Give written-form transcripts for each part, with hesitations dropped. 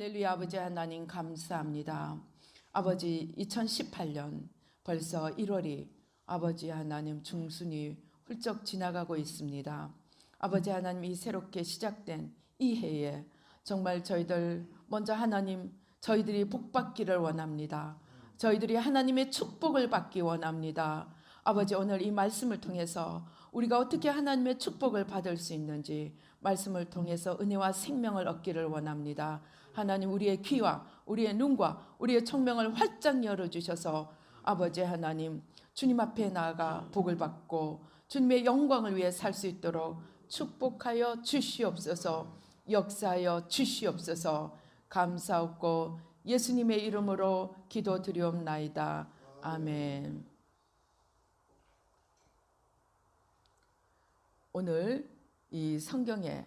할렐루야. 아버지 하나님 감사합니다. 아버지 2018년 벌써 1월이 아버지 하나님 중순이 훌쩍 지나가고 있습니다. 아버지 하나님 이 새롭게 시작된 이 해에 정말 저희들 먼저 하나님 저희들이 복 받기를 원합니다. 저희들이 하나님의 축복을 받기 원합니다. 아버지 오늘 이 말씀을 통해서 우리가 어떻게 하나님의 축복을 받을 수 있는지 말씀을 통해서 은혜와 생명을 얻기를 원합니다. 하나님 우리의 귀와 우리의 눈과 우리의 청명을 활짝 열어주셔서 아버지 하나님 주님 앞에 나아가 복을 받고 주님의 영광을 위해 살 수 있도록 축복하여 주시옵소서. 역사하여 주시옵소서. 감사하고 예수님의 이름으로 기도드리옵나이다. 아멘. 오늘 이 성경에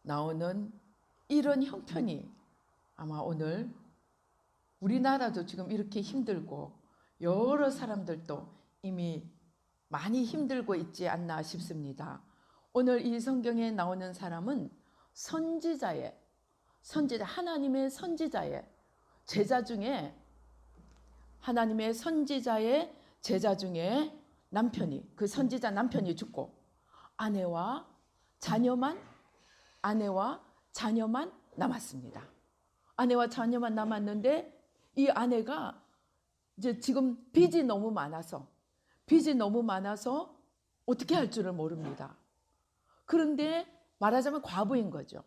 나오는 이런 형편이 아마 오늘 우리나라도 지금 이렇게 힘들고 여러 사람들도 이미 많이 힘들고 있지 않나 싶습니다. 오늘 이 성경에 나오는 사람은 선지자 하나님의 선지자의 제자 중에 하나님의 선지자의 제자 중에 그 선지자 남편이 죽고 아내와 자녀만 남았습니다. 아내와 자녀만 남았는데 이 아내가 이제 지금 빚이 너무 많아서 어떻게 할 줄을 모릅니다. 그런데 말하자면 과부인 거죠.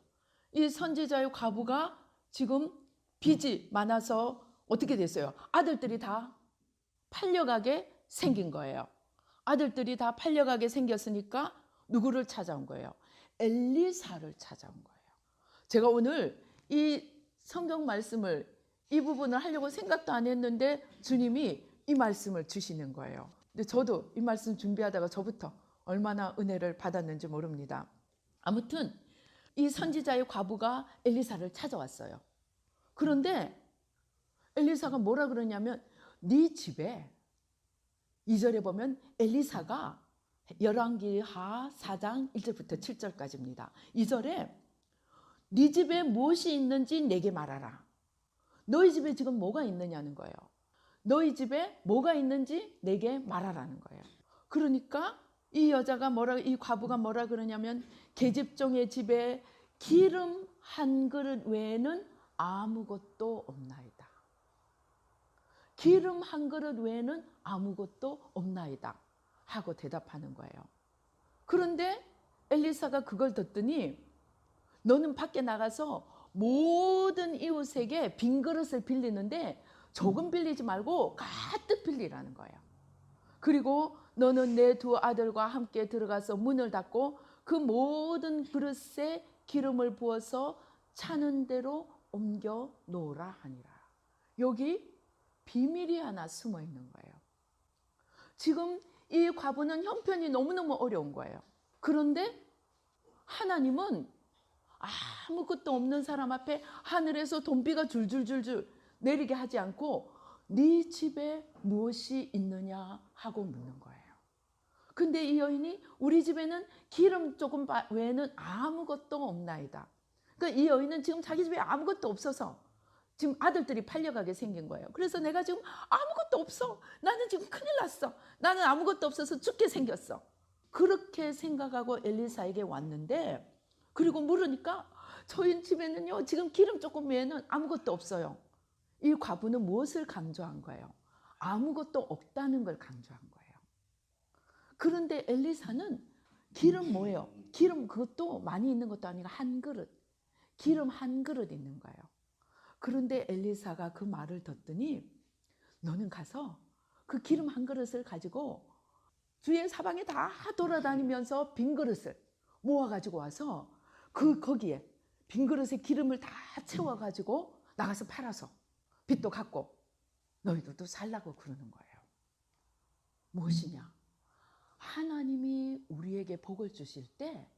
이 선지자의 과부가 지금 빚이 많아서 어떻게 됐어요? 아들들이 다 팔려가게 생긴 거예요. 아들들이 다 팔려가게 생겼으니까 누구를 찾아온 거예요? 엘리사를 찾아온 거예요. 제가 오늘 이 성경 말씀을 이 부분을 하려고 생각도 안 했는데 주님이 이 말씀을 주시는 거예요. 근데 저도 이 말씀 준비하다가 저부터 얼마나 은혜를 받았는지 모릅니다. 아무튼 이 선지자의 과부가 엘리사를 찾아왔어요. 그런데 엘리사가 뭐라 그러냐면 네 집에 2절에 보면 엘리사가 열왕기하 4장 1절부터 7절까지입니다. 2절에 네 집에 무엇이 있는지 내게 말하라. 너희 집에 지금 뭐가 있느냐는 거예요. 너희 집에 뭐가 있는지 내게 말하라는 거예요. 그러니까 이 과부가 뭐라 그러냐면 계집종의 집에 기름 한 그릇 외에는 아무것도 없나이다. 기름 한 그릇 외에는 아무것도 없나이다 하고 대답하는 거예요. 그런데 엘리사가 그걸 듣더니 너는 밖에 나가서 모든 이웃에게 빈 그릇을 빌리는데 조금 빌리지 말고 가득 빌리라는 거예요. 그리고 너는 내 두 아들과 함께 들어가서 문을 닫고 그 모든 그릇에 기름을 부어서 차는 대로 옮겨 놓으라 하니라. 여기 비밀이 하나 숨어 있는 거예요. 지금 이 과부는 형편이 너무너무 어려운 거예요. 그런데 하나님은 아무것도 없는 사람 앞에 하늘에서 돈비가 줄줄줄줄 내리게 하지 않고 네 집에 무엇이 있느냐 하고 묻는 거예요. 근데 이 여인이 우리 집에는 기름 조금 외에는 아무것도 없나이다. 그러니까 이 여인은 지금 자기 집에 아무것도 없어서 지금 아들들이 팔려가게 생긴 거예요. 그래서 내가 지금 아무것도 없어. 나는 지금 큰일 났어. 나는 아무것도 없어서 죽게 생겼어. 그렇게 생각하고 엘리사에게 왔는데 그리고 물으니까 저희 집에는요 지금 기름 조금 외에는 아무것도 없어요. 이 과부는 무엇을 강조한 거예요? 아무것도 없다는 걸 강조한 거예요. 그런데 엘리사는 기름 뭐예요? 기름 그것도 많이 있는 것도 아니고 한 그릇. 기름 한 그릇 있는 거예요. 그런데 엘리사가 그 말을 듣더니 너는 가서 그 기름 한 그릇을 가지고 주위에 사방에 다 돌아다니면서 빈 그릇을 모아가지고 와서 거기에 빈 그릇에 기름을 다 채워가지고 나가서 팔아서 빚도 갚고 너희들도 살라고 그러는 거예요. 무엇이냐? 하나님이 우리에게 복을 주실 때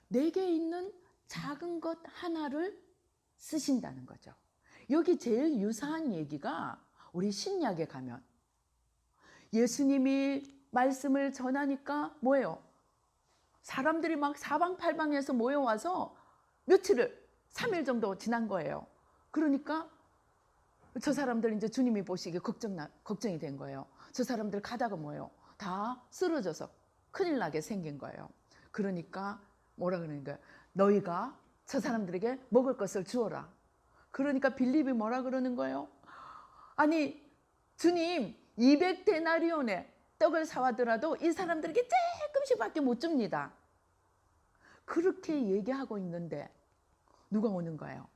내게 있는 작은 것 하나를 쓰신다는 거죠. 여기 제일 유사한 얘기가 우리 신약에 가면 예수님이 말씀을 전하니까 뭐예요? 사람들이 막 사방팔방에서 모여와서 3일 정도 지난 거예요. 그러니까 저 사람들 이제 주님이 보시기에 걱정이 된 거예요. 저 사람들 가다가 뭐예요? 다 쓰러져서 큰일 나게 생긴 거예요. 그러니까 뭐라 그러는 거예요? 너희가 저 사람들에게 먹을 것을 주어라. 그러니까 빌립이 뭐라 그러는 거예요? 아니 주님 200데나리온의 떡을 사와더라도 이 사람들에게 조금씩밖에 못 줍니다. 그렇게 얘기하고 있는데 누가 오는 거예요?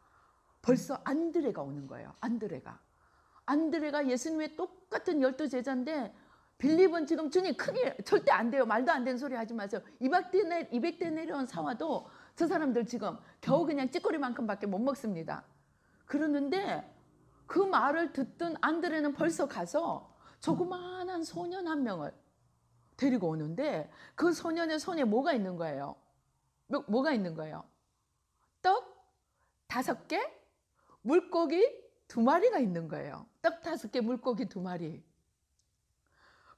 벌써 안드레가 오는 거예요. 안드레가 예수님의 똑같은 12제자인데 빌립은 지금 주님 큰일 절대 안 돼요. 말도 안 되는 소리 하지 마세요. 200데나리온 사와도 저 사람들 지금 겨우 그냥 찌꺼리만큼밖에 못 먹습니다. 그러는데 그 말을 듣던 안드레는 벌써 가서 조그마한 소년 한 명을 데리고 오는데 그 소년의 손에 뭐가 있는 거예요? 뭐가 있는 거예요? 떡 5개, 물고기 2마리가 있는 거예요. 떡 5개, 물고기 2마리.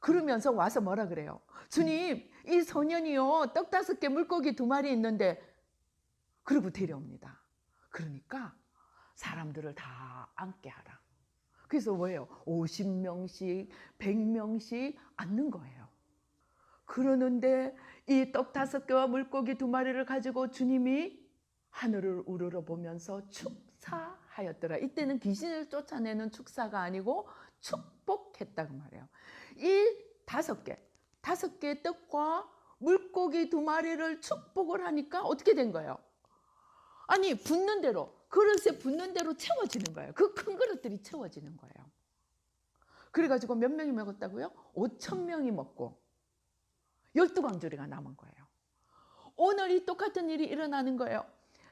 그러면서 와서 뭐라 그래요? 주님, 이 소년이요, 떡 5개, 물고기 2마리 있는데, 그러고 데려옵니다. 그러니까 사람들을 다 앉게 하라. 그래서 뭐예요? 50명씩, 100명씩 앉는 거예요. 그러는데 이 떡 5개와 물고기 2마리를 가지고 주님이 하늘을 우러러보면서 축사하였더라. 이때는 귀신을 쫓아내는 축사가 아니고 축복했다고 말해요. 이 5개의 떡과 물고기 2마리를 축복을 하니까 어떻게 된 거예요? 아니 붓는 대로, 그릇에 붓는 대로 채워지는 거예요. 그 큰 그릇들이 채워지는 거예요. 그래가지고 몇 명이 먹었다고요? 5,000명이 먹고 12광주리가 남은 거예요. 오늘 이 똑같은 일이 일어나는 거예요.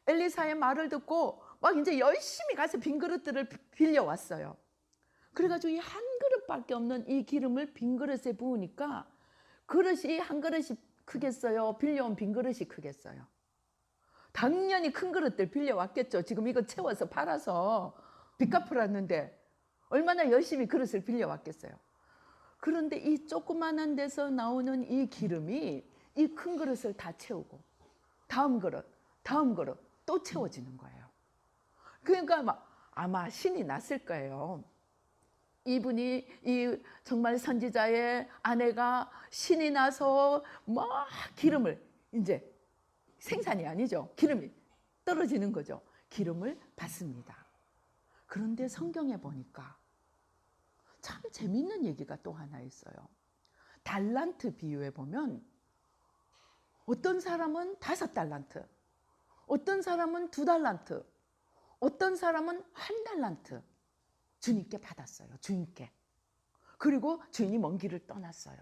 엘리사의 말을 듣고 막 이제 열심히 가서 빈 그릇들을 빌려왔어요. 그래가지고 이 한 그릇밖에 없는 이 기름을 빈 그릇에 부으니까 그릇이 한 그릇이 크겠어요? 빌려온 빈 그릇이 크겠어요? 당연히 큰 그릇들 빌려왔겠죠. 지금 이거 채워서 팔아서 빚 갚으라는데 얼마나 열심히 그릇을 빌려왔겠어요. 그런데 이 조그만한 데서 나오는 이 기름이 이 큰 그릇을 다 채우고 다음 그릇 또 채워지는 거예요. 그러니까 아마 신이 났을 거예요. 이분이 이 정말 선지자의 아내가 신이 나서 막 기름을 이제 생산이 아니죠. 기름이 떨어지는 거죠. 기름을 받습니다. 그런데 성경에 보니까 참 재밌는 얘기가 또 하나 있어요. 달란트 비유에 보면 어떤 사람은 5달란트, 어떤 사람은 2달란트, 어떤 사람은 1달란트 주님께 받았어요. 주인께. 그리고 주인이 먼 길을 떠났어요.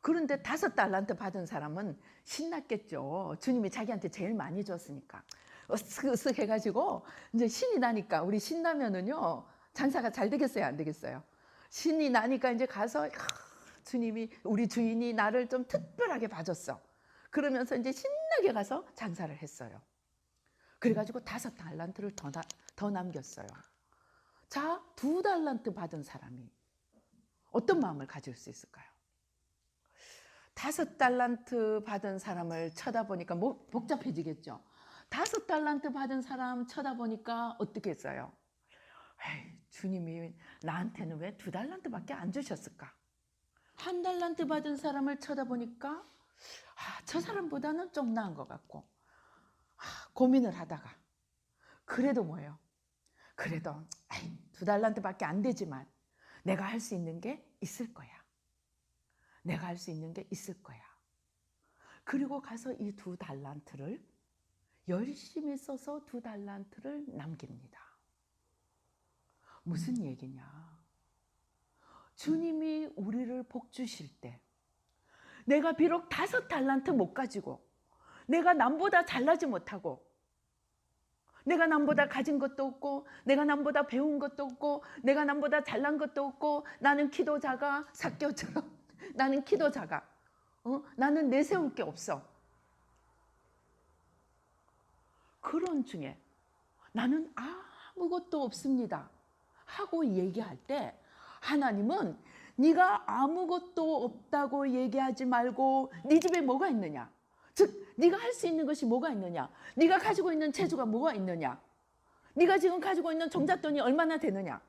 그런데 5달란트 받은 사람은 신났겠죠. 주님이 자기한테 제일 많이 줬으니까. 으쓱으쓱 해가지고 이제 신이 나니까 우리 신나면은요 장사가 잘 되겠어요, 안 되겠어요? 신이 나니까 이제 가서 주님이 우리 주인이 나를 좀 특별하게 봐줬어. 그러면서 이제 신나게 가서 장사를 했어요. 그래가지고 5달란트를 더 남겼어요. 자, 2달란트 받은 사람이 어떤 마음을 가질 수 있을까요? 5달란트 받은 사람을 쳐다보니까 복잡해지겠죠. 5달란트 받은 사람 쳐다보니까 어떻게 했어요? 에이, 주님이 나한테는 왜 2달란트밖에 안 주셨을까? 1달란트 받은 사람을 쳐다보니까 저 사람보다는 좀 나은 것 같고 고민을 하다가 그래도 뭐예요? 그래도 2달란트밖에 안 되지만 내가 할 수 있는 게 있을 거야. 내가 할 수 있는 게 있을 거야. 그리고 가서 이 2달란트를 열심히 써서 2달란트를 남깁니다. 무슨 얘기냐? 주님이 우리를 복 주실 때 내가 비록 5달란트 못 가지고 내가 남보다 잘나지 못하고 내가 남보다 가진 것도 없고 내가 남보다 배운 것도 없고 내가 남보다 잘난 것도 없고 나는 키도 작아 삭개오처럼 나는 키도 작아 나는 내세울 게 없어. 그런 중에 나는 아무것도 없습니다 하고 얘기할 때 하나님은 네가 아무것도 없다고 얘기하지 말고 네 집에 뭐가 있느냐, 즉 네가 할 수 있는 것이 뭐가 있느냐, 네가 가지고 있는 재주가 뭐가 있느냐, 네가 지금 가지고 있는 종잣돈이 얼마나 되느냐?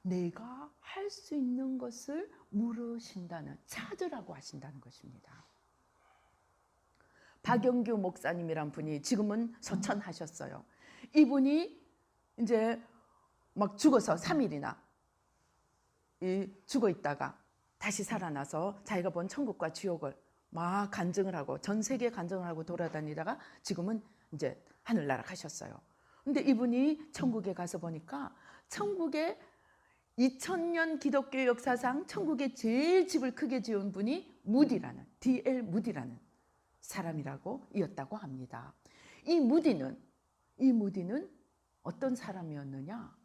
내가 할 수 있는 것을 물으신다는, 찾으라고 하신다는 것입니다. 박영규 목사님이란 분이 지금은 소천하셨어요. 이분이 이제 막 죽어서 3일이나 죽어 있다가 다시 살아나서 자기가 본 천국과 지옥을 막 간증을 하고 전 세계 간증을 하고 돌아다니다가 지금은 이제 하늘나라 가셨어요. 근데 이분이 천국에 가서 보니까 천국에 2000년 기독교 역사상 천국에 제일 집을 크게 지은 분이 무디라는, D.L. 무디라는 사람이라고 이었다고 합니다. 이 무디는 어떤 사람이었느냐?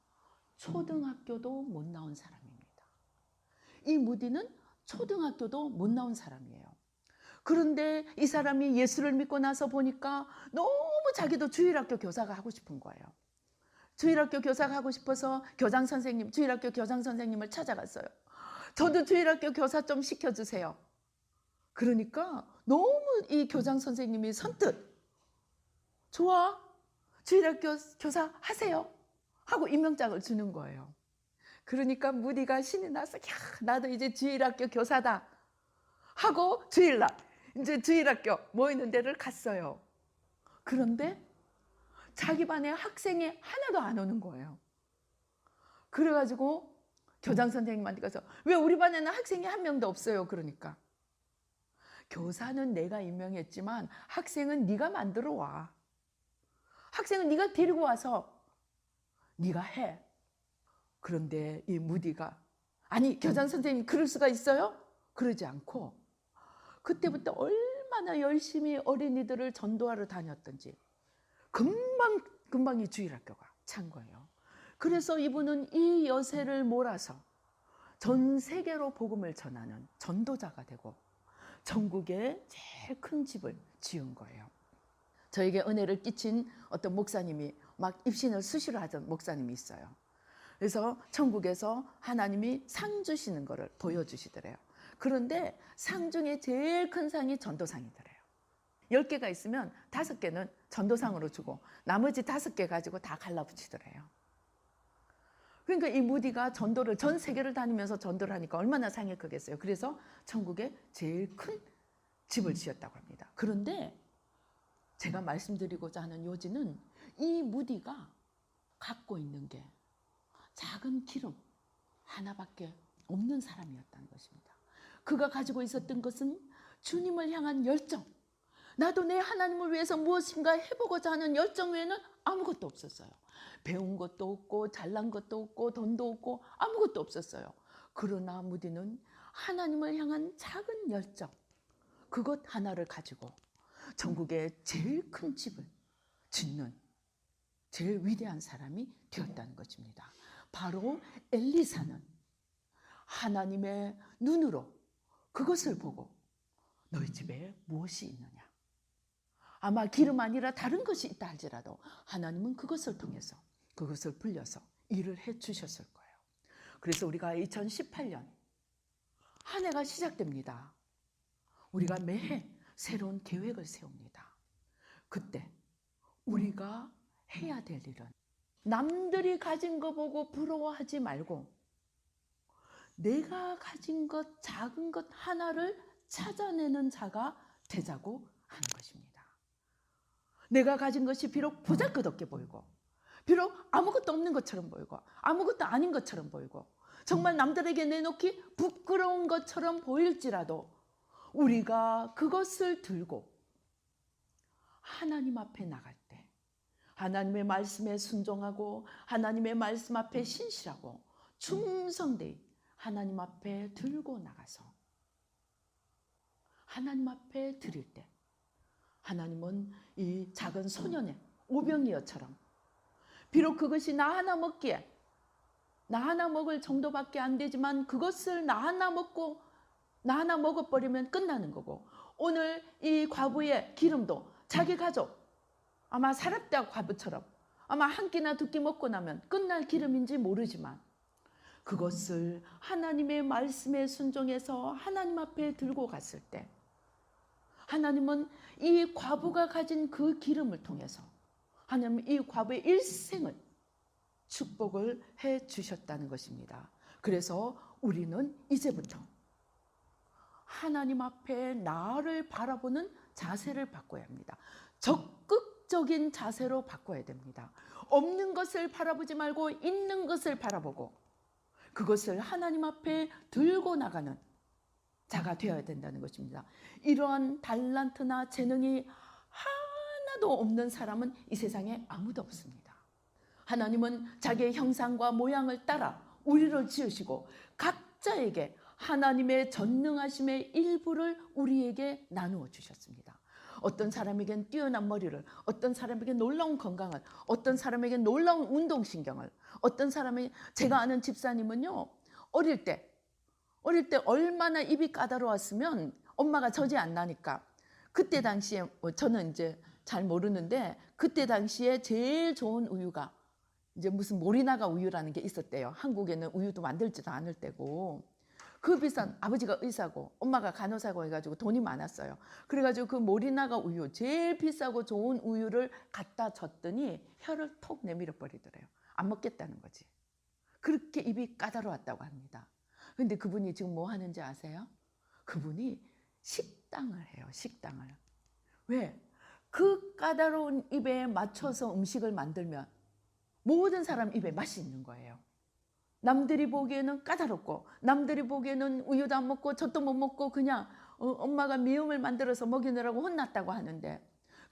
초등학교도 못 나온 사람입니다. 이 무디는 초등학교도 못 나온 사람이에요. 그런데 이 사람이 예수를 믿고 나서 보니까 너무 자기도 주일학교 교사가 하고 싶은 거예요. 주일학교 교사가 하고 싶어서 주일학교 교장 선생님을 찾아갔어요. 저도 주일학교 교사 좀 시켜주세요. 그러니까 너무 이 교장 선생님이 선뜻 좋아, 주일학교 교사 하세요 하고 임명장을 주는 거예요. 그러니까 무디가 신이 나서 야, 나도 이제 주일학교 교사다 하고 주일날 이제 주일학교 모이는 데를 갔어요. 그런데 자기 반에 학생이 하나도 안 오는 거예요. 그래가지고 교장 선생님한테 가서 왜 우리 반에는 학생이 한 명도 없어요? 그러니까 교사는 내가 임명했지만 학생은 네가 만들어 와. 학생은 네가 데리고 와서 네가 해. 그런데 이 무디가 아니 교장 선생님 그럴 수가 있어요? 그러지 않고 그때부터 얼마나 열심히 어린이들을 전도하러 다녔던지 금방 이 주일학교가 찬 거예요. 그래서 이분은 이 여세를 몰아서 전 세계로 복음을 전하는 전도자가 되고 전국에 제일 큰 집을 지은 거예요. 저에게 은혜를 끼친 어떤 목사님이 막 입신을 수시로 하던 목사님이 있어요. 그래서 천국에서 하나님이 상 주시는 거를 보여주시더래요. 그런데 상 중에 제일 큰 상이 전도상이더래요. 10개가 있으면 5개는 전도상으로 주고 나머지 5개 가지고 다 갈라붙이더래요. 그러니까 이 무디가 전도를 전 세계를 다니면서 전도를 하니까 얼마나 상이 크겠어요. 그래서 천국에 제일 큰 집을 지었다고 합니다. 그런데 제가 말씀드리고자 하는 요지는 이 무디가 갖고 있는 게 작은 기름 하나밖에 없는 사람이었다는 것입니다. 그가 가지고 있었던 것은 주님을 향한 열정, 나도 내 하나님을 위해서 무엇인가 해보고자 하는 열정 외에는 아무것도 없었어요. 배운 것도 없고 잘난 것도 없고 돈도 없고 아무것도 없었어요. 그러나 무디는 하나님을 향한 작은 열정, 그것 하나를 가지고 전국에 제일 큰 집을 짓는 제일 위대한 사람이 되었다는 것입니다. 바로 엘리사는 하나님의 눈으로 그것을 보고 너희 집에 무엇이 있느냐, 아마 기름 아니라 다른 것이 있다 할지라도 하나님은 그것을 통해서 그것을 불려서 일을 해 주셨을 거예요. 그래서 우리가 2018년 한 해가 시작됩니다. 우리가 매해 새로운 계획을 세웁니다. 그때 우리가 해야 될 일은 남들이 가진 거 보고 부러워하지 말고 내가 가진 것, 작은 것 하나를 찾아내는 자가 되자고 하는 것입니다. 내가 가진 것이 비록 보잘것없게 보이고 비록 아무것도 없는 것처럼 보이고 아무것도 아닌 것처럼 보이고 정말 남들에게 내놓기 부끄러운 것처럼 보일지라도 우리가 그것을 들고 하나님 앞에 나갈 때 하나님의 말씀에 순종하고 하나님의 말씀 앞에 신실하고 충성되이 하나님 앞에 들고 나가서 하나님 앞에 드릴 때 하나님은 이 작은 소년의 오병이어처럼 비록 그것이 나 하나 먹기에 나 하나 먹을 정도밖에 안 되지만 그것을 나 하나 먹어버리면 끝나는 거고 오늘 이 과부의 기름도 자기 가족 아마 사렙다 과부처럼 아마 한 끼나 두 끼 먹고 나면 끝날 기름인지 모르지만 그것을 하나님의 말씀에 순종해서 하나님 앞에 들고 갔을 때 하나님은 이 과부가 가진 그 기름을 통해서 하나님 이 과부의 일생을 축복을 해 주셨다는 것입니다. 그래서 우리는 이제부터 하나님 앞에 나를 바라보는 자세를 바꿔야 합니다. 적극적인 자세로 바꿔야 됩니다. 없는 것을 바라보지 말고 있는 것을 바라보고 그것을 하나님 앞에 들고 나가는 자가 되어야 된다는 것입니다. 이러한 달란트나 재능이 하나도 없는 사람은 이 세상에 아무도 없습니다. 하나님은 자기의 형상과 모양을 따라 우리를 지으시고 각자에게 하나님의 전능하심의 일부를 우리에게 나누어 주셨습니다. 어떤 사람에겐 뛰어난 머리를, 어떤 사람에겐 놀라운 건강을, 어떤 사람에겐 놀라운 운동신경을, 어떤 사람이, 제가 아는 집사님은요, 어릴 때 얼마나 입이 까다로웠으면 엄마가 젖이 안 나니까 그때 당시에 저는 이제 잘 모르는데 그때 당시에 제일 좋은 우유가 이제 무슨 모리나가 우유라는 게 있었대요. 한국에는 우유도 만들지도 않을 때고 그 비싼, 아버지가 의사고 엄마가 간호사고 해가지고 돈이 많았어요. 그래가지고 그 모리나가 우유, 제일 비싸고 좋은 우유를 갖다 줬더니 혀를 톡 내밀어 버리더래요. 안 먹겠다는 거지. 그렇게 입이 까다로웠다고 합니다. 근데 그분이 지금 뭐 하는지 아세요? 그분이 식당을 해요. 식당을. 왜? 그 까다로운 입에 맞춰서 음식을 만들면 모든 사람 입에 맛이 있는 거예요. 남들이 보기에는 까다롭고 남들이 보기에는 우유도 안 먹고 젖도 못 먹고 그냥 엄마가 미음을 만들어서 먹이느라고 혼났다고 하는데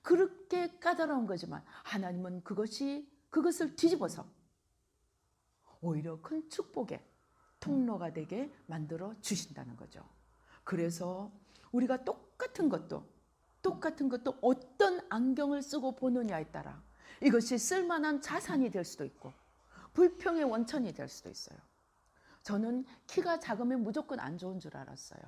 그렇게 까다로운 거지만 하나님은 그것을 뒤집어서 오히려 큰 축복의 통로가 되게 만들어 주신다는 거죠. 그래서 우리가 똑같은 것도 어떤 안경을 쓰고 보느냐에 따라 이것이 쓸만한 자산이 될 수도 있고 불평의 원천이 될 수도 있어요. 저는 키가 작으면 무조건 안 좋은 줄 알았어요.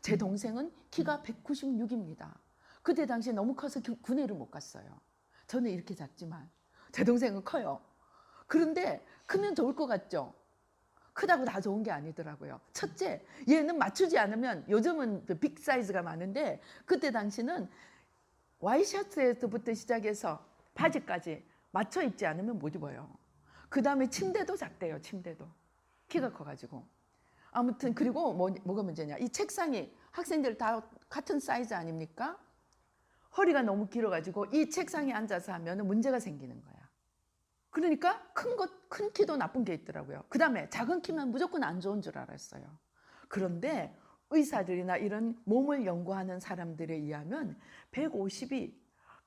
제 동생은 키가 196입니다. 그때 당시에 너무 커서 군대를 못 갔어요. 저는 이렇게 작지만 제 동생은 커요. 그런데 크면 좋을 것 같죠? 크다고 다 좋은 게 아니더라고요. 첫째, 얘는 맞추지 않으면 요즘은 빅 사이즈가 많은데 그때 당시는 와이셔츠부터 시작해서 바지까지 맞춰 입지 않으면 못 입어요. 그 다음에 침대도 작대요. 침대도. 키가 커가지고. 아무튼 그리고 뭐가 문제냐. 이 책상이 학생들 다 같은 사이즈 아닙니까? 허리가 너무 길어가지고 이 책상에 앉아서 하면 문제가 생기는 거야. 그러니까 큰 키도 나쁜 게 있더라고요. 그 다음에 작은 키면 무조건 안 좋은 줄 알았어요. 그런데 의사들이나 이런 몸을 연구하는 사람들에 의하면 150이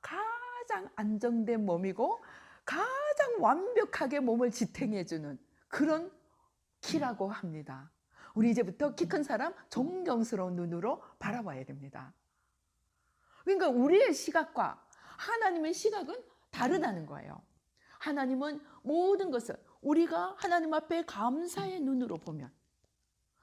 가장 안정된 몸이고 가장 완벽하게 몸을 지탱해주는 그런 키라고 합니다. 우리 이제부터 키 큰 사람 존경스러운 눈으로 바라봐야 됩니다. 그러니까 우리의 시각과 하나님의 시각은 다르다는 거예요. 하나님은 모든 것을 우리가 하나님 앞에 감사의 눈으로 보면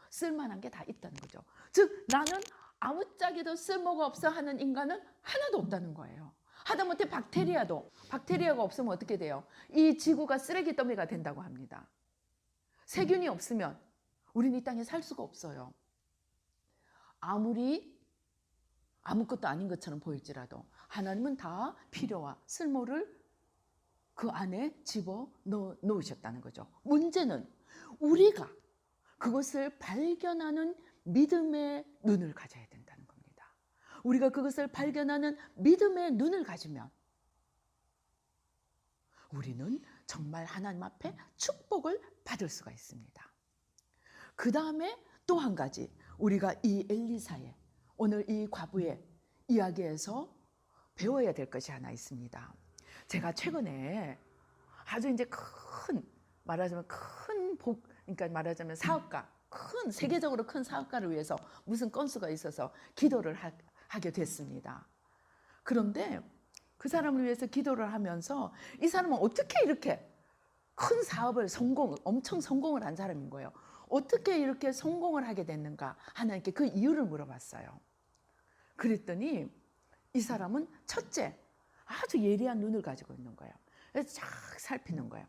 쓸만한 게 다 있다는 거죠. 즉 나는 아무짝에도 쓸모가 없어 하는 인간은 하나도 없다는 거예요. 하다못해 박테리아가 없으면 어떻게 돼요? 이 지구가 쓰레기 더미가 된다고 합니다. 세균이 없으면 우리는 이 땅에 살 수가 없어요. 아무리 아무것도 아닌 것처럼 보일지라도 하나님은 다 필요와 쓸모를 그 안에 집어 넣으셨다는 거죠. 문제는 우리가 그것을 발견하는 믿음의 눈을 가져야 된다는 겁니다. 우리가 그것을 발견하는 믿음의 눈을 가지면 우리는 정말 하나님 앞에 축복을 받을 수가 있습니다. 그 다음에 또 한 가지 우리가 이 엘리사의 오늘 이 과부의 이야기에서 배워야 될 것이 하나 있습니다. 제가 최근에 아주 이제 그러니까 말하자면 사업가, 세계적으로 큰 사업가를 위해서 무슨 건수가 있어서 기도를 하게 됐습니다. 그런데 그 사람을 위해서 기도를 하면서 이 사람은 어떻게 이렇게 큰 사업을 엄청 성공을 한 사람인 거예요. 어떻게 이렇게 성공을 하게 됐는가 하나님께 그 이유를 물어봤어요. 그랬더니 이 사람은 첫째, 아주 예리한 눈을 가지고 있는 거예요. 그래서 쫙 살피는 거예요.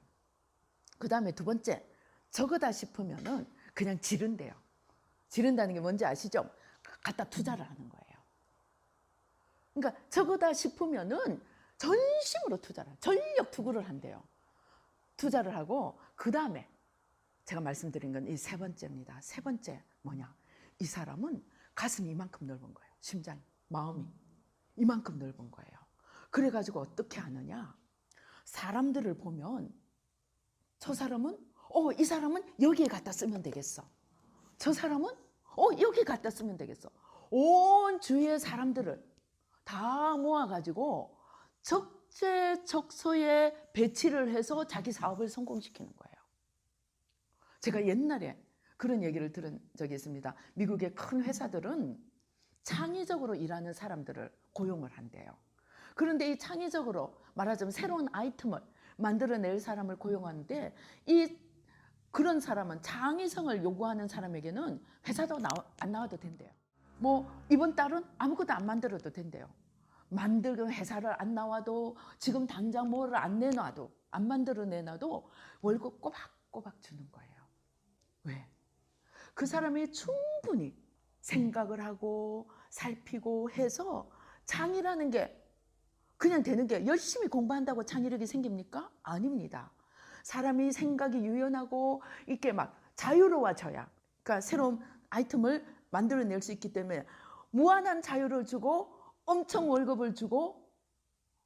그 다음에 두 번째, 저거다 싶으면은 그냥 지른대요. 지른다는 게 뭔지 아시죠? 갖다 투자를 하는 거예요. 그러니까 저거다 싶으면은 전심으로 투자를, 전력 투구를 한대요. 투자를 하고 그 다음에 제가 말씀드린 건 이 세 번째입니다. 세 번째 뭐냐? 이 사람은 가슴이 이만큼 넓은 거예요. 심장이, 마음이 이만큼 넓은 거예요. 그래가지고 어떻게 하느냐? 사람들을 보면 저 사람은 이 사람은 여기에 갖다 쓰면 되겠어. 저 사람은 여기 갖다 쓰면 되겠어. 온 주위의 사람들을 다 모아가지고 적재적소에 배치를 해서 자기 사업을 성공시키는 거예요. 제가 옛날에 그런 얘기를 들은 적이 있습니다. 미국의 큰 회사들은 창의적으로 일하는 사람들을 고용을 한대요. 그런데 이 창의적으로 말하자면 새로운 아이템을 만들어낼 사람을 고용하는데 그런 사람은 창의성을 요구하는 사람에게는 회사도 안 나와도 된대요. 뭐 이번 달은 아무것도 안 만들어도 된대요. 만들고 회사를 안 나와도 지금 당장 뭐를 안 내놔도 안 만들어 내놔도 월급 꼬박꼬박 주는 거예요. 왜? 그 사람이 충분히 생각을 하고 살피고 해서 창의라는 게 그냥 되는 게 열심히 공부한다고 창의력이 생깁니까? 아닙니다. 사람이 생각이 유연하고 이렇게 막 자유로워져야 그러니까 새로운 아이템을 만들어낼 수 있기 때문에 무한한 자유를 주고 엄청 월급을 주고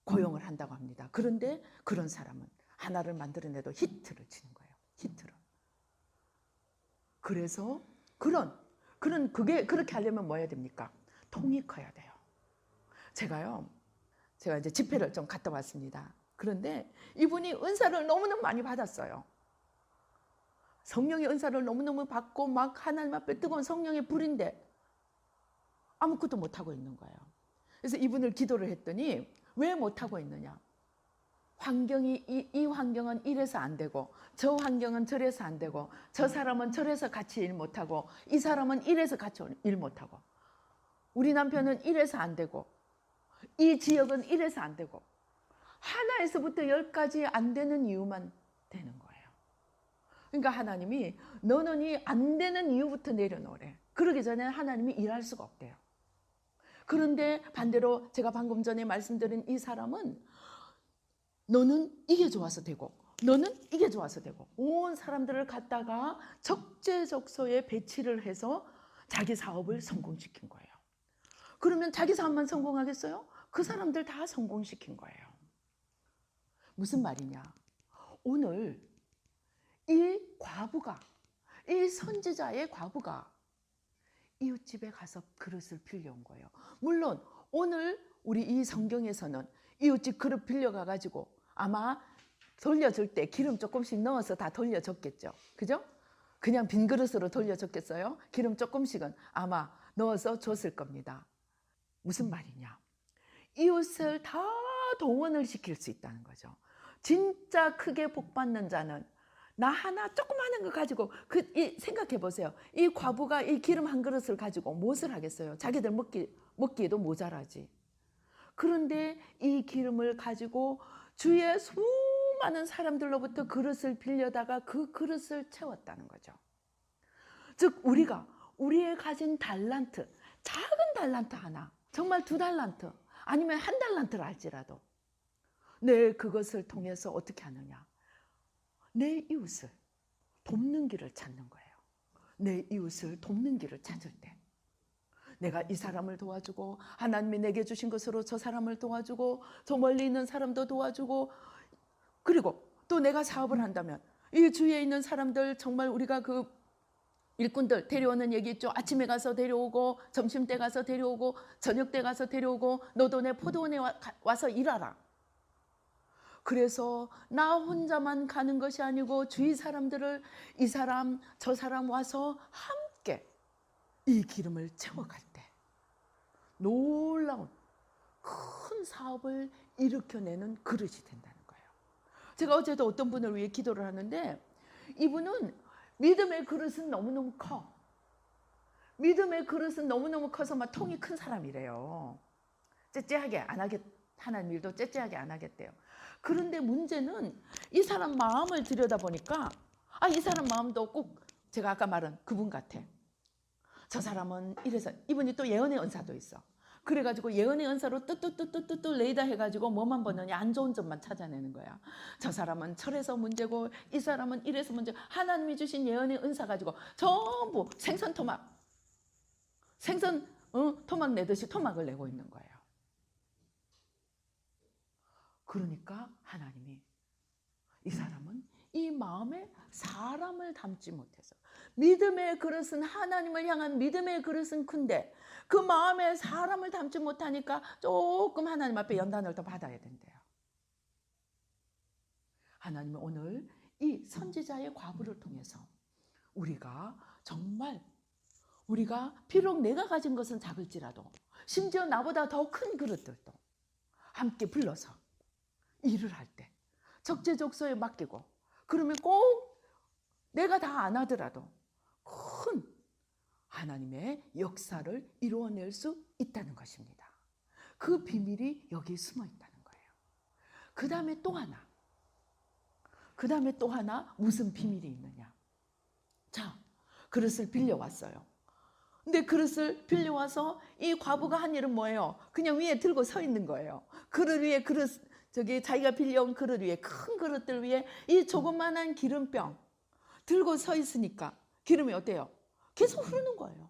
고용을 한다고 합니다. 그런데 그런 사람은 하나를 만들어내도 히트를 치는 거예요. 히트를. 그래서 그게 그렇게 하려면 뭐 해야 됩니까? 통이 커야 돼요. 제가 이제 집회를 좀 갔다 왔습니다. 그런데 이분이 은사를 너무너무 많이 받았어요. 성령의 은사를 너무너무 받고 막 하나님 앞에 뜨거운 성령의 불인데 아무것도 못하고 있는 거예요. 그래서 이분을 기도를 했더니 왜 못하고 있느냐? 이 환경은 이래서 안 되고 저 환경은 저래서 안 되고 저 사람은 저래서 같이 일 못하고 이 사람은 이래서 같이 일 못하고 우리 남편은 이래서 안 되고 이 지역은 이래서 안 되고 하나에서부터 10까지 안 되는 이유만 되는 거예요. 그러니까 하나님이 너는 이 안 되는 이유부터 내려놓으래. 그러기 전에 하나님이 일할 수가 없대요. 그런데 반대로 제가 방금 전에 말씀드린 이 사람은 너는 이게 좋아서 되고 너는 이게 좋아서 되고 온 사람들을 갖다가 적재적소에 배치를 해서 자기 사업을 성공시킨 거예요. 그러면 자기 사업만 성공하겠어요? 그 사람들 다 성공시킨 거예요. 무슨 말이냐? 오늘 이 선지자의 과부가 이웃집에 가서 그릇을 빌려온 거예요. 물론 오늘 우리 이 성경에서는 이웃집 그릇 빌려가가지고 아마 돌려줄 때 기름 조금씩 넣어서 다 돌려줬겠죠. 그죠? 그냥 빈 그릇으로 돌려줬겠어요? 기름 조금씩은 아마 넣어서 줬을 겁니다. 무슨 말이냐? 이웃을 다 동원을 시킬 수 있다는 거죠. 진짜 크게 복받는 자는 나 하나 조그마한 거 가지고 생각해 보세요. 이 과부가 이 기름 한 그릇을 가지고 무엇을 하겠어요? 자기들 먹기에도 모자라지. 그런데 이 기름을 가지고 주위에 수많은 사람들로부터 그릇을 빌려다가 그 그릇을 채웠다는 거죠. 즉 우리의 가진 달란트, 작은 달란트 하나, 정말 2달란트 아니면 1달란트를 할지라도 그것을 통해서 어떻게 하느냐? 내 이웃을 돕는 길을 찾는 거예요. 내 이웃을 돕는 길을 찾을 때 내가 이 사람을 도와주고 하나님이 내게 주신 것으로 저 사람을 도와주고 저 멀리 있는 사람도 도와주고 그리고 또 내가 사업을 한다면 이 주위에 있는 사람들 정말 우리가 그 일꾼들 데려오는 얘기 있죠. 아침에 가서 데려오고 점심때 가서 데려오고 저녁때 가서 데려오고 너도 내 포도원에 와서 일하라. 그래서 나 혼자만 가는 것이 아니고 주위 사람들을 이 사람 저 사람 와서 함께 이 기름을 채워갈 때 놀라운 큰 사업을 일으켜내는 그릇이 된다는 거예요. 제가 어제도 어떤 분을 위해 기도를 하는데 이분은 믿음의 그릇은 너무너무 커. 믿음의 그릇은 너무너무 커서 막 통이 큰 사람이래요. 째째하게 안 하겠, 하나님 일도 째째하게 안 하겠대요. 그런데 문제는 이 사람 마음을 들여다보니까 이 사람 마음도 꼭 제가 아까 말한 그분 같아. 저 사람은 이래서 이분이 또 예언의 은사도 있어. 그래가지고 예언의 은사로 뚜뚜뚜뚜뚜뚜 레이더 해가지고 뭐만 보느냐, 안 좋은 점만 찾아내는 거야. 저 사람은 철에서 문제고 이 사람은 이래서 문제. 하나님이 주신 예언의 은사 가지고 전부 생선 토막, 생선 토막 내듯이 토막을 내고 있는 거예요. 그러니까 하나님이 이 사람은 이 마음에 사람을 담지 못해서, 믿음의 그릇은 하나님을 향한 믿음의 그릇은 큰데 그 마음에 사람을 담지 못하니까 조금 하나님 앞에 연단을 더 받아야 된대요. 하나님은 오늘 이 선지자의 과부를 통해서 우리가 정말, 우리가 비록 내가 가진 것은 작을지라도 심지어 나보다 더 큰 그릇들도 함께 불러서 일을 할 때 적재적소에 맡기고, 그러면 꼭 내가 다 안 하더라도 큰 하나님의 역사를 이루어낼 수 있다는 것입니다. 그 비밀이 여기 숨어 있다는 거예요. 그 다음에 또 하나 무슨 비밀이 있느냐. 자, 그릇을 빌려왔어요. 근데 그릇을 빌려와서 이 과부가 한 일은 뭐예요? 그냥 위에 들고 서 있는 거예요. 그릇 위에 자기가 빌려온 그릇 위에, 큰 그릇들 위에 이 조그만한 기름병 들고 서 있으니까 기름이 어때요? 계속 흐르는 거예요.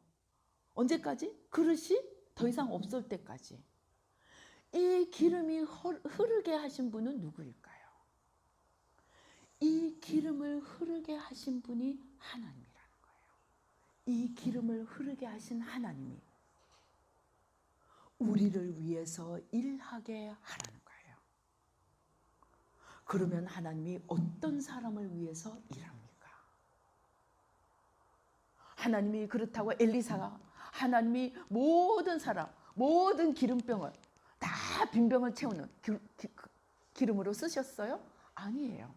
언제까지? 그릇이 더 이상 없을 때까지. 이 기름이 흐르게 하신 분은 누구일까요? 이 기름을 흐르게 하신 분이 하나님이라는 거예요. 이 기름을 흐르게 하신 하나님이 우리를 위해서 일하게 하라는 거예요. 그러면 하나님이 어떤 사람을 위해서 일합니까? 하나님이 그렇다고 엘리사가 하나님이 모든 사람, 모든 기름병을 다 빈병을 채우는 기름으로 쓰셨어요? 아니에요.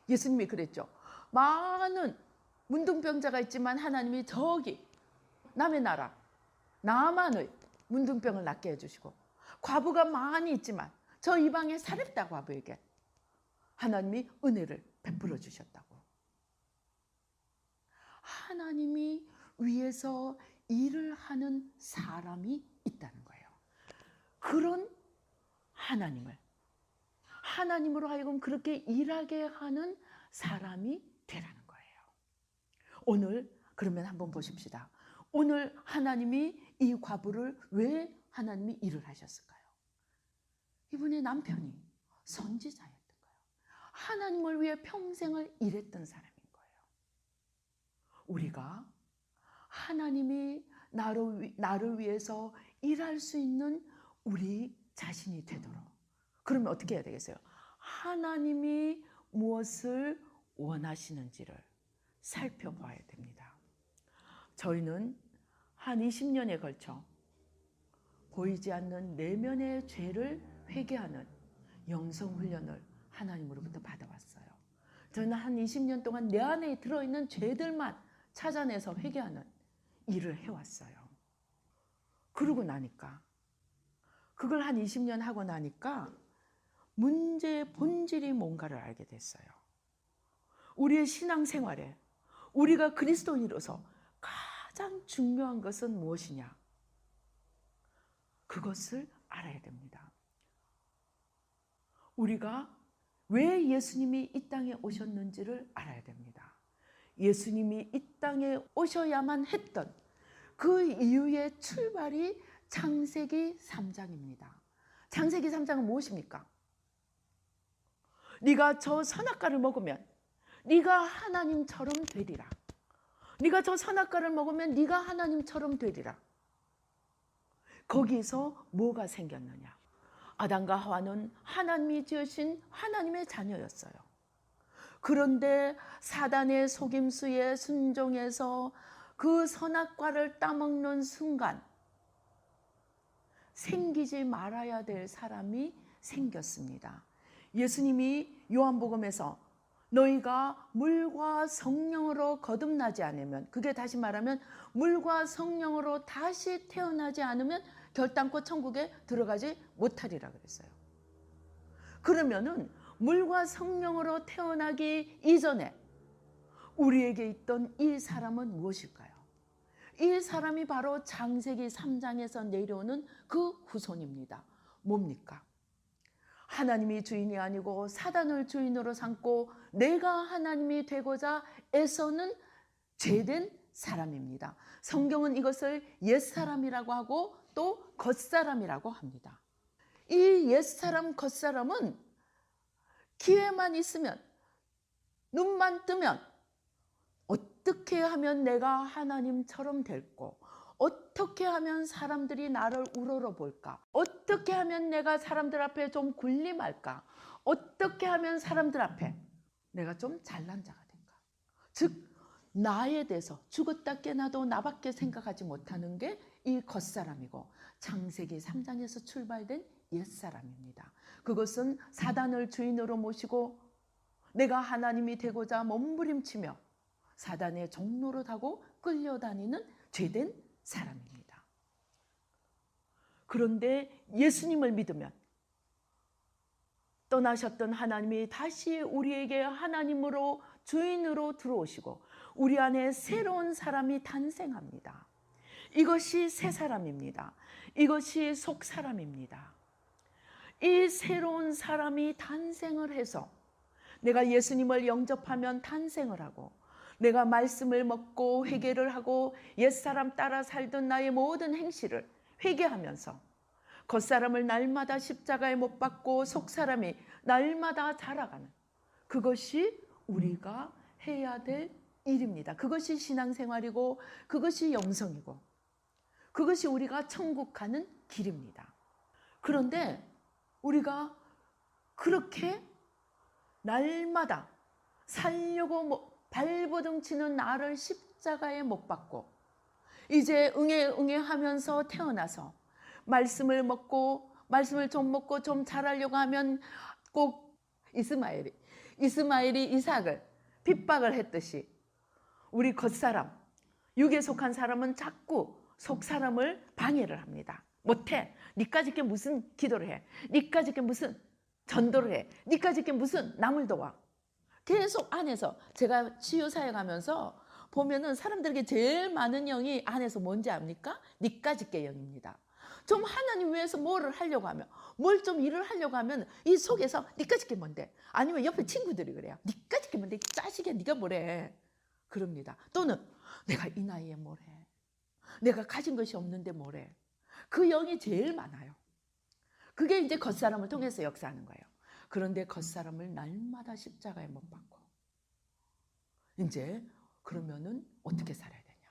예수님이 그랬죠. 많은 문둥병자가 있지만 하나님이 저기 남의 나라 나만의 문둥병을 낫게 해주시고, 과부가 많이 있지만 저 이방의 사렙다 과부에게 하나님이 은혜를 베풀어 주셨다고. 하나님이 위에서 일을 하는 사람이 있다는 거예요. 그런 하나님을, 하나님으로 하여금 그렇게 일하게 하는 사람이 되라는 거예요. 오늘 그러면 한번 보십시다. 오늘 하나님이 이 과부를 왜 하나님이 일을 하셨을까요? 이분의 남편이 선지자였던 거예요. 하나님을 위해 평생을 일했던 사람인 거예요. 우리가 하나님이 나를 위해서 일할 수 있는 우리 자신이 되도록, 그러면 어떻게 해야 되겠어요? 하나님이 무엇을 원하시는지를 살펴봐야 됩니다. 저희는 한 20년에 걸쳐 보이지 않는 내면의 죄를 회개하는 영성훈련을 하나님으로부터 받아왔어요. 저는 한 20년 동안 내 안에 들어있는 죄들만 찾아내서 회개하는 일을 해왔어요. 그러고 나니까, 그걸 한 20년 하고 나니까 문제의 본질이 뭔가를 알게 됐어요. 우리의 신앙생활에 우리가 그리스도인으로서 가장 중요한 것은 무엇이냐? 그것을 알아야 됩니다. 우리가 왜 예수님이 이 땅에 오셨는지를 알아야 됩니다. 예수님이 이 땅에 오셔야만 했던 그 이유의 출발이 창세기 3장입니다. 창세기 3장은 무엇입니까? 네가 저 선악과를 먹으면 네가 하나님처럼 되리라. 네가 저 선악과를 먹으면 네가 하나님처럼 되리라. 거기서 뭐가 생겼느냐? 아담과 하와는 하나님이 지으신 하나님의 자녀였어요. 그런데 사단의 속임수에 순종해서 그 선악과를 따먹는 순간 생기지 말아야 될 사람이 생겼습니다. 예수님이 요한복음에서 너희가 물과 성령으로 거듭나지 않으면, 그게 다시 말하면 물과 성령으로 다시 태어나지 않으면 결단코 천국에 들어가지 못하리라 그랬어요. 그러면은 물과 성령으로 태어나기 이전에 우리에게 있던 이 사람은 무엇일까요? 이 사람이 바로 창세기 3장에서 내려오는 그 후손입니다. 뭡니까? 하나님이 주인이 아니고 사단을 주인으로 삼고 내가 하나님이 되고자 애서는 죄된 사람입니다. 성경은 이것을 옛사람이라고 하고 또 겉사람이라고 합니다. 이 옛사람, 겉사람은 기회만 있으면, 눈만 뜨면 어떻게 하면 내가 하나님처럼 될고, 어떻게 하면 사람들이 나를 우러러볼까, 어떻게 하면 내가 사람들 앞에 좀 군림할까, 어떻게 하면 사람들 앞에 내가 좀 잘난 자가 될까. 즉 나에 대해서 죽었다 깨나도 나밖에 생각하지 못하는 게 이 겉사람이고, 창세기 3장에서 출발된 옛사람입니다. 그것은 사단을 주인으로 모시고 내가 하나님이 되고자 몸부림치며 사단의 종로로 타고 끌려다니는 죄된 사람입니다. 그런데 예수님을 믿으면 떠나셨던 하나님이 다시 우리에게 하나님으로 주인으로 들어오시고 우리 안에 새로운 사람이 탄생합니다. 이것이 새 사람입니다. 이것이 속 사람입니다. 이 새로운 사람이 탄생을 해서 내가 예수님을 영접하면 탄생을 하고, 내가 말씀을 먹고 회개를 하고 옛사람 따라 살던 나의 모든 행실을 회개하면서 겉사람을 날마다 십자가에 못 박고 속사람이 날마다 자라가는, 그것이 우리가 해야 될 일입니다. 그것이 신앙생활이고 그것이 영성이고 그것이 우리가 천국 가는 길입니다. 그런데 우리가 그렇게 날마다 살려고 발버둥 치는 나를 십자가에 못 박고 이제 응애 하면서 태어나서 말씀을 먹고 말씀을 좀 먹고 좀 잘하려고 하면 꼭 이스마엘이 이삭을 핍박을 했듯이 우리 겉사람, 육에 속한 사람은 자꾸 속사람을 방해를 합니다. 못해. 니까짓 게 무슨 기도를 해. 니까짓 게 무슨 전도를 해. 니까짓 게 무슨 남을 도와. 계속 안에서 제가 치유사역하면서 보면은 사람들에게 제일 많은 영이 안에서 뭔지 압니까? 니까짓 게 영입니다. 좀 하나님 위해서 뭐를 하려고 하면, 뭘 좀 일을 하려고 하면 이 속에서 니까짓 게 뭔데? 아니면 옆에 친구들이 그래요. 니까짓 게 뭔데? 짜식이야, 니가 뭐래? 그럽니다. 또는 내가 이 나이에 뭘 해? 내가 가진 것이 없는데 뭘 해? 그 영이 제일 많아요. 그게 이제 겉사람을 통해서 역사하는 거예요. 그런데 겉사람을 날마다 십자가에 못 박고 이제 그러면은 어떻게 살아야 되냐?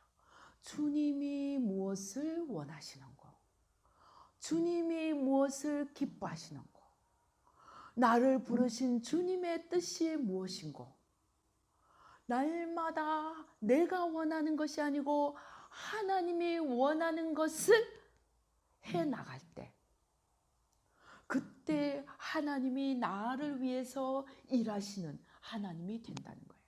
주님이 무엇을 원하시는고, 주님이 무엇을 기뻐하시는고, 나를 부르신 주님의 뜻이 무엇인고, 날마다 내가 원하는 것이 아니고 하나님이 원하는 것을 해나갈 때, 그때 하나님이 나를 위해서 일하시는 하나님이 된다는 거예요.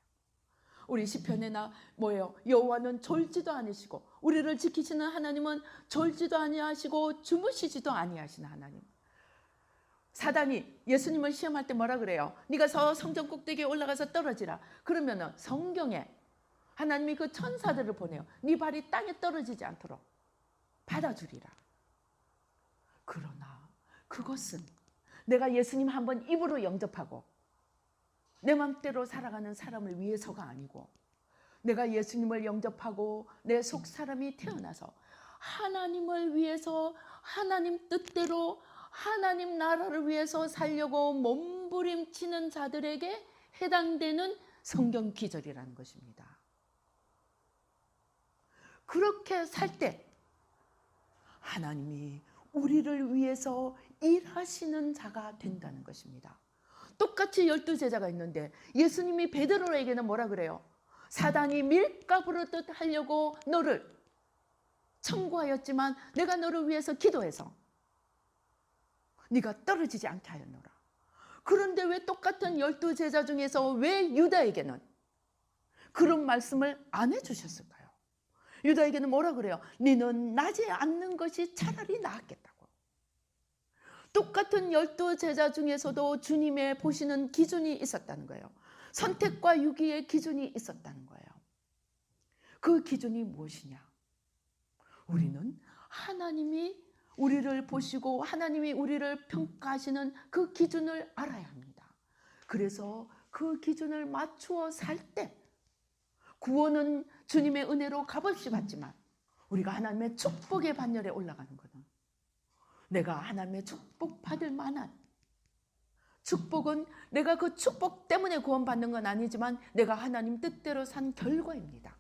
우리 시편에 뭐예요? 여호와는 졸지도 않으시고 우리를 지키시는 하나님은 졸지도 아니하시고 주무시지도 아니하시는 하나님. 사단이 예수님을 시험할 때 뭐라 그래요? 네가 성전 꼭대기에 올라가서 떨어지라. 그러면은 성경에 하나님이 그 천사들을 보내요. 네 발이 땅에 떨어지지 않도록 받아주리라. 그러나 그것은 내가 예수님 한번 입으로 영접하고 내 맘대로 살아가는 사람을 위해서가 아니고, 내가 예수님을 영접하고 내 속 사람이 태어나서 하나님을 위해서 하나님 뜻대로 하나님 나라를 위해서 살려고 몸부림치는 자들에게 해당되는 성경 기절이라는 것입니다. 그렇게 살 때 하나님이 우리를 위해서 일하시는 자가 된다는 것입니다. 똑같이 12제자가 있는데 예수님이 베드로에게는 뭐라 그래요? 사단이 밀가부르듯 하려고 너를 청구하였지만 내가 너를 위해서 기도해서 네가 떨어지지 않게 하였노라. 그런데 왜 똑같은 12제자 중에서 왜 유다에게는 그런 말씀을 안 해주셨을까요? 유다에게는 뭐라 그래요? 너는 나지 않는 것이 차라리 나았겠다고. 똑같은 12제자 중에서도 주님의 보시는 기준이 있었다는 거예요. 선택과 유기의 기준이 있었다는 거예요. 그 기준이 무엇이냐? 우리는 하나님이 우리를 보시고 하나님이 우리를 평가하시는 그 기준을 알아야 합니다. 그래서 그 기준을 맞추어 살 때 구원은 주님의 은혜로 값없이 받지만 우리가 하나님의 축복의 반열에 올라가는 것은 내가 하나님의 축복 받을 만한 축복은 내가 그 축복 때문에 구원받는 건 아니지만 내가 하나님 뜻대로 산 결과입니다.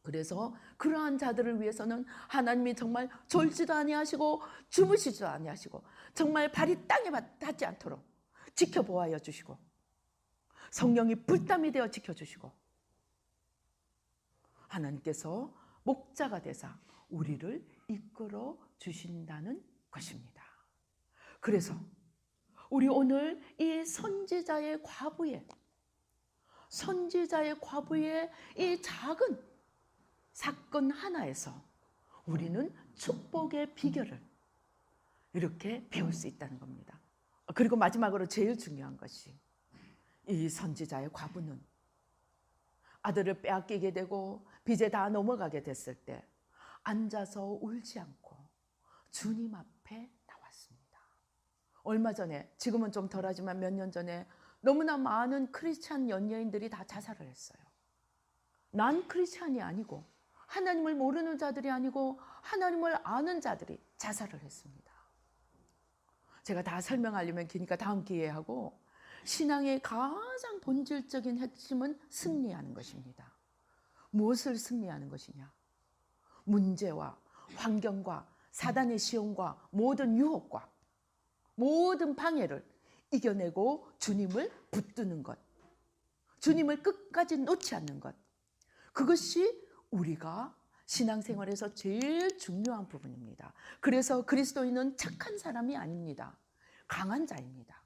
그래서 그러한 자들을 위해서는 하나님이 정말 졸지도 아니하시고 주무시지도 아니하시고 정말 발이 땅에 닿지 않도록 지켜보아여 주시고 성령이 불담이 되어 지켜주시고 하나님께서 목자가 되사 우리를 이끌어 주신다는 것입니다. 그래서 우리 오늘 이 선지자의 과부의 이 작은 사건 하나에서 우리는 축복의 비결을 이렇게 배울 수 있다는 겁니다. 그리고 마지막으로 제일 중요한 것이 이 선지자의 과부는 아들을 빼앗기게 되고 빚에 다 넘어가게 됐을 때 앉아서 울지 않고 주님 앞에 나왔습니다. 얼마 전에, 지금은 좀 덜하지만 몇 년 전에 너무나 많은 크리스찬 연예인들이 다 자살을 했어요. 난 크리스찬이 아니고 하나님을 모르는 자들이 아니고 하나님을 아는 자들이 자살을 했습니다. 제가 다 설명하려면 기니까 다음 기회에 하고, 신앙의 가장 본질적인 핵심은 승리하는 것입니다. 무엇을 승리하는 것이냐? 문제와 환경과 사단의 시험과 모든 유혹과 모든 방해를 이겨내고 주님을 붙드는 것, 주님을 끝까지 놓지 않는 것, 그것이 우리가 신앙생활에서 제일 중요한 부분입니다. 그래서 그리스도인은 착한 사람이 아닙니다. 강한 자입니다.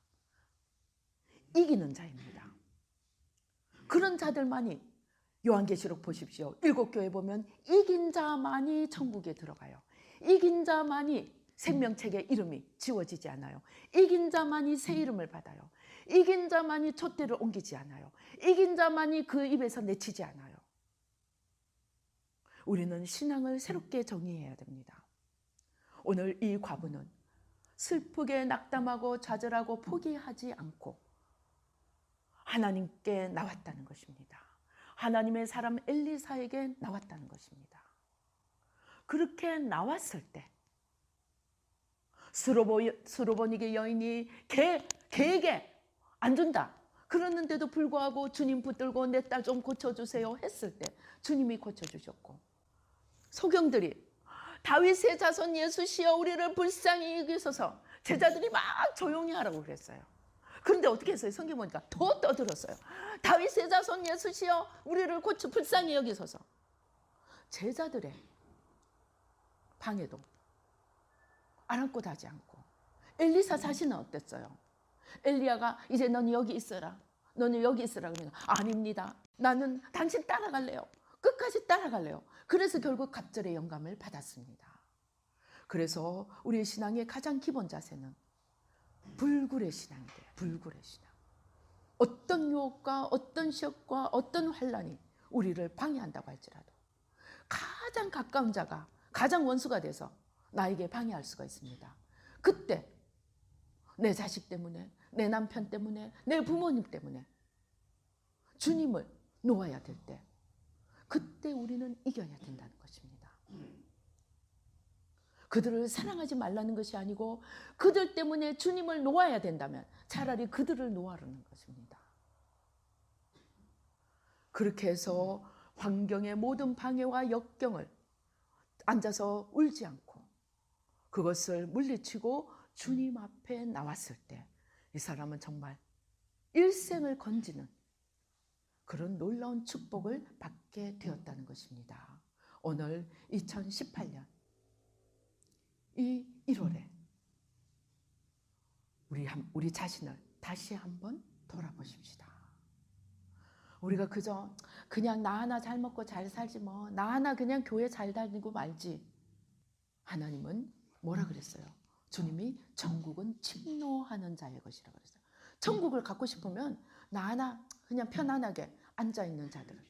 이기는 자입니다. 그런 자들만이, 요한계시록 보십시오. 7교회 보면 이긴 자만이 천국에 들어가요. 이긴 자만이 생명책에 이름이 지워지지 않아요. 이긴 자만이 새 이름을 받아요. 이긴 자만이 촛대를 옮기지 않아요. 이긴 자만이 그 입에서 내치지 않아요. 우리는 신앙을 새롭게 정의해야 됩니다. 오늘 이 과부는 슬프게 낙담하고 좌절하고 포기하지 않고 하나님께 나왔다는 것입니다. 하나님의 사람 엘리사에게 나왔다는 것입니다. 그렇게 나왔을 때 수로보니게 여인이 개에게 안 준다 그러는데도 불구하고 주님 붙들고 내 딸 좀 고쳐주세요 했을 때 주님이 고쳐주셨고, 소경들이 다윗의 자손 예수시여 우리를 불쌍히 여기소서, 제자들이 막 조용히 하라고 그랬어요. 그런데 어떻게 했어요? 성경 보니까 더 떠들었어요. 다윗의 자손 예수시여 우리를 불쌍히 여기소서. 제자들의 방해도 아랑곳 하지 않고, 엘리사 자신은 어땠어요? 엘리야가 이제 넌 여기 있어라, 너는 여기 있으라 그러면 아닙니다, 나는 당신 따라갈래요, 끝까지 따라갈래요. 그래서 결국 갑절의 영감을 받았습니다. 그래서 우리의 신앙의 가장 기본 자세는 불굴의 신앙이 돼요. 불굴의 신앙. 어떤 유혹과 어떤 시험과 어떤 환난이 우리를 방해한다고 할지라도 가장 가까운 자가 가장 원수가 돼서 나에게 방해할 수가 있습니다. 그때 내 자식 때문에, 내 남편 때문에, 내 부모님 때문에 주님을 놓아야 될 때, 그때 우리는 이겨야 된다는 것입니다. 그들을 사랑하지 말라는 것이 아니고 그들 때문에 주님을 놓아야 된다면 차라리 그들을 놓아라는 것입니다. 그렇게 해서 환경의 모든 방해와 역경을 앉아서 울지 않고 그것을 물리치고 주님 앞에 나왔을 때 이 사람은 정말 일생을 건지는 그런 놀라운 축복을 받게 되었다는 것입니다. 오늘 2018년 이 1월에 우리 자신을 다시 한번 돌아보십시다. 우리가 그냥 나 하나 잘 먹고 잘 살지 뭐, 나 하나 그냥 교회 잘 다니고 말지. 하나님은 뭐라 그랬어요? 주님이 천국은 침노하는 자의 것이라고 그랬어요. 천국을 갖고 싶으면 나 하나 그냥 편안하게 앉아있는 자들은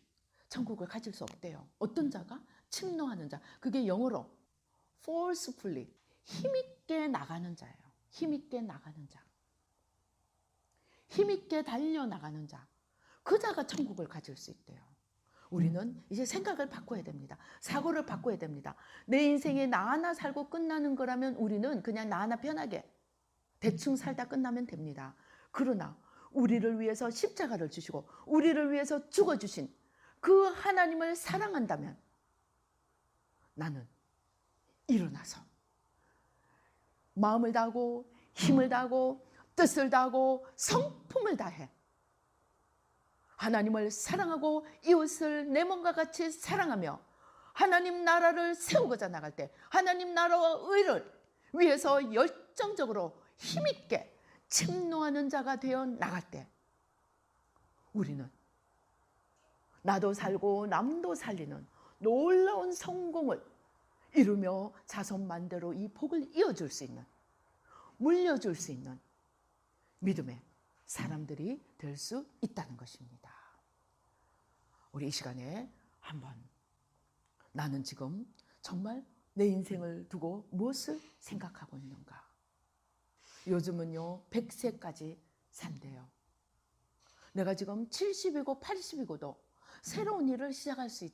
천국을 가질 수 없대요. 어떤 자가? 침노하는 자. 그게 영어로 forcefully 힘있게 나가는 자예요. 힘있게 나가는 자. 힘있게 달려나가는 자. 그 자가 천국을 가질 수 있대요. 우리는 이제 생각을 바꿔야 됩니다. 사고를 바꿔야 됩니다. 내 인생에 나 하나 살고 끝나는 거라면 우리는 그냥 나 하나 편하게 대충 살다 끝나면 됩니다. 그러나 우리를 위해서 십자가를 주시고 우리를 위해서 죽어주신 그 하나님을 사랑한다면 나는 일어나서 마음을 다하고 힘을 다하고 뜻을 다하고 성품을 다해 하나님을 사랑하고 이웃을 내 몸과 같이 사랑하며 하나님 나라를 세우고자 나갈 때 하나님 나라와 의를 위해서 열정적으로 힘있게 침노하는 자가 되어 나갈 때 우리는 나도 살고 남도 살리는 놀라운 성공을 이루며 자손만대로 이 복을 이어줄 수 있는 물려줄 수 있는 믿음의 사람들이 될 수 있다는 것입니다. 우리 이 시간에 한번 나는 지금 정말 내 인생을 두고 무엇을 생각하고 있는가? 요즘은요 100세까지 산대요. 내가 지금 70이고 80이고도 새로운 일을 시작할 수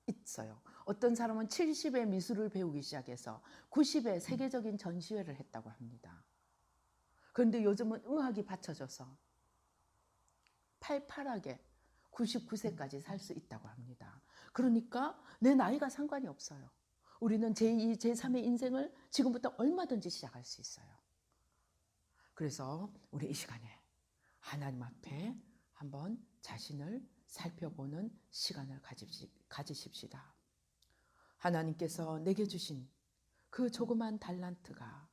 있어요. 어떤 사람은 70에 미술을 배우기 시작해서 90에 세계적인 전시회를 했다고 합니다. 그런데 요즘은 의학이 받쳐져서 팔팔하게 99세까지 살 수 있다고 합니다. 그러니까 내 나이가 상관이 없어요. 우리는 제2, 제3의 인생을 지금부터 얼마든지 시작할 수 있어요. 그래서 우리 이 시간에 하나님 앞에 한번 자신을 살펴보는 시간을 가지십시다. 하나님께서 내게 주신 그 조그만 달란트가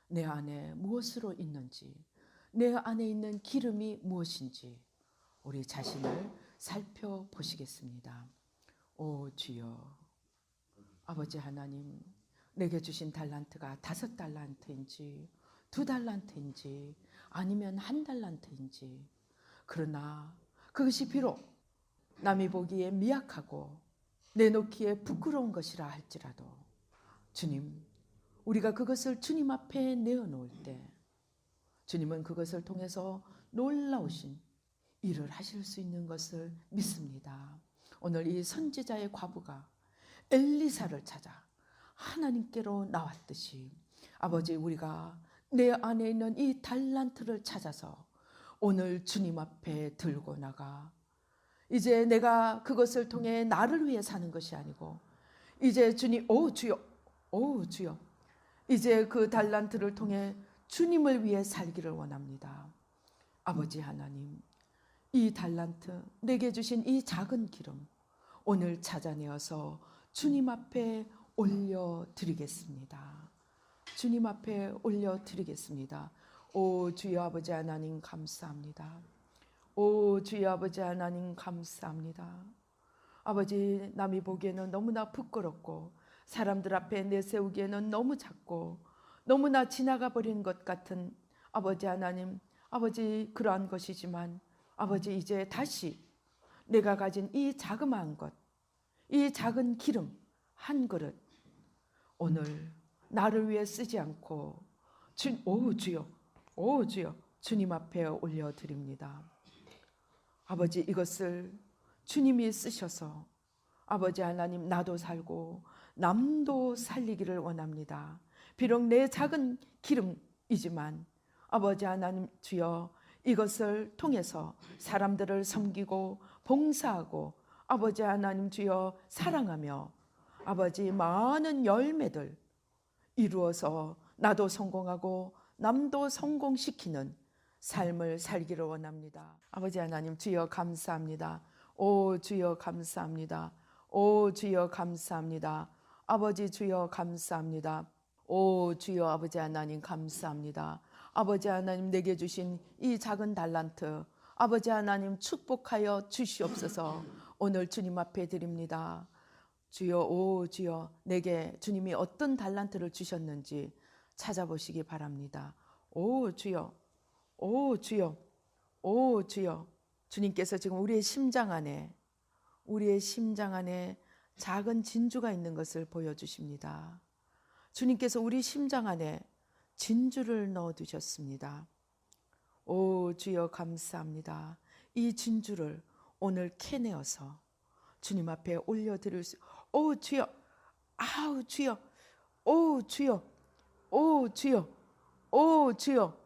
내 안에 무엇으로 있는지, 내 안에 있는 기름이 무엇인지 우리 자신을 살펴보시겠습니다. 오 주여, 아버지 하나님, 내게 주신 달란트가 5달란트인지 2달란트인지 아니면 1달란트인지, 그러나 그것이 비록 남이 보기에 미약하고 내놓기에 부끄러운 것이라 할지라도 주님, 우리가 그것을 주님 앞에 내어놓을 때 주님은 그것을 통해서 놀라우신 일을 하실 수 있는 것을 믿습니다. 오늘 이 선지자의 과부가 엘리사를 찾아 하나님께로 나왔듯이 아버지, 우리가 내 안에 있는 이 달란트를 찾아서 오늘 주님 앞에 들고 나가 이제 내가 그것을 통해 나를 위해 사는 것이 아니고 이제 주님, 오 주여, 이제 그 달란트를 통해 주님을 위해 살기를 원합니다. 아버지 하나님, 이 달란트, 내게 주신 이 작은 기름 오늘 찾아내어서 주님 앞에 올려드리겠습니다. 주님 앞에 올려드리겠습니다. 오 주여 아버지 하나님 감사합니다. 오 주여 아버지 하나님 감사합니다. 아버지, 남이 보기에는 너무나 부끄럽고 사람들 앞에 내세우기에는 너무 작고 너무나 지나가 버린 것 같은 아버지 하나님, 아버지 그러한 것이지만 아버지, 이제 다시 내가 가진 이 자그마한 것, 이 작은 기름 한 그릇 오늘 나를 위해 쓰지 않고 오 주여 주님 앞에 올려드립니다. 아버지, 이것을 주님이 쓰셔서 아버지 하나님, 나도 살고 남도 살리기를 원합니다. 비록 내 작은 기름이지만 아버지 하나님 주여, 이것을 통해서 사람들을 섬기고 봉사하고 아버지 하나님 주여 사랑하며 아버지 많은 열매들 이루어서 나도 성공하고 남도 성공시키는 삶을 살기를 원합니다. 아버지 하나님 주여 감사합니다. 오 주여 감사합니다. 오 주여 감사합니다. 아버지 주여 감사합니다. 오 주여 아버지 하나님 감사합니다. 아버지 하나님, 내게 주신 이 작은 달란트 아버지 하나님 축복하여 주시옵소서. 오늘 주님 앞에 드립니다. 주여, 오 주여, 내게 주님이 어떤 달란트를 주셨는지 찾아보시기 바랍니다. 오 주여, 오 주여, 오 주여. 주님께서 지금 우리의 심장 안에 작은 진주가 있는 것을 보여주십니다. 주님께서 우리 심장 안에 진주를 넣어두셨습니다. 오 주여 감사합니다. 이 진주를 오늘 캐내어서 주님 앞에 올려드릴 수, 오 주여, 아우 주여, 오 주여, 오 주여, 오 주여,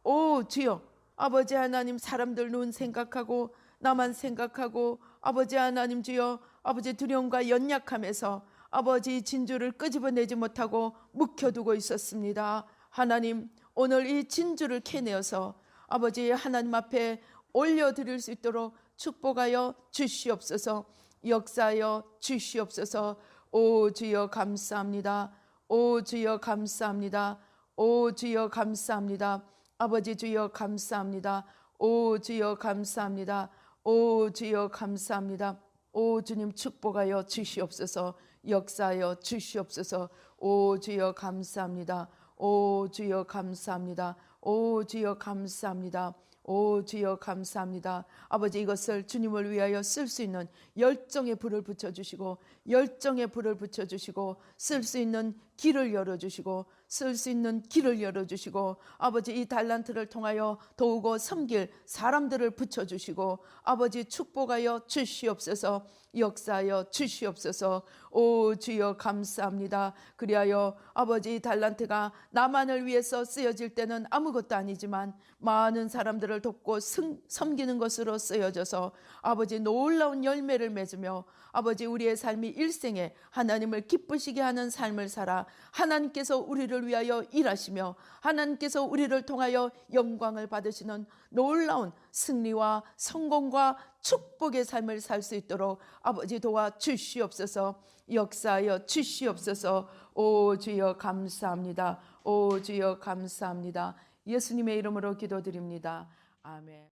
오 주여. 아버지 하나님, 사람들 눈 생각하고 나만 생각하고 아버지 하나님 주여, 아버지 두려움과 연약함에서 아버지 진주를 끄집어내지 못하고 묵혀두고 있었습니다. 하나님, 오늘 이 진주를 캐내어서 아버지 하나님 앞에 올려드릴 수 있도록 축복하여 주시옵소서. 역사하여 주시옵소서. 오 주여 감사합니다. 오 주여 감사합니다. 오 주여 감사합니다. 아버지 주여 감사합니다. 오 주여 감사합니다. 오 주여 감사합니다. 오 주님 축복하여 주시옵소서. 역사하여 주시옵소서. 오 주여 감사합니다. 오 주여 감사합니다. 오 주여 감사합니다. 오 주여 감사합니다. 아버지, 이것을 주님을 위하여 쓸 수 있는 열정의 불을 붙여주시고, 열정의 불을 붙여주시고, 쓸 수 있는 길을 열어주시고, 쓸 수 있는 길을 열어주시고, 아버지 이 달란트를 통하여 도우고 섬길 사람들을 붙여주시고, 아버지 축복하여 주시옵소서. 역사하여 주시옵소서. 오 주여 감사합니다. 그리하여 아버지 달란트가 나만을 위해서 쓰여질 때는 아무것도 아니지만 많은 사람들을 돕고 섬기는 것으로 쓰여져서 아버지 놀라운 열매를 맺으며 아버지 우리의 삶이 일생에 하나님을 기쁘시게 하는 삶을 살아 하나님께서 우리를 위하여 일하시며 하나님께서 우리를 통하여 영광을 받으시는 놀라운 승리와 성공과 축복의 삶을 살 수 있도록 아버지 도와 주시옵소서. 역사하여 주시옵소서. 오 주여 감사합니다. 오 주여 감사합니다. 예수님의 이름으로 기도드립니다. 아멘.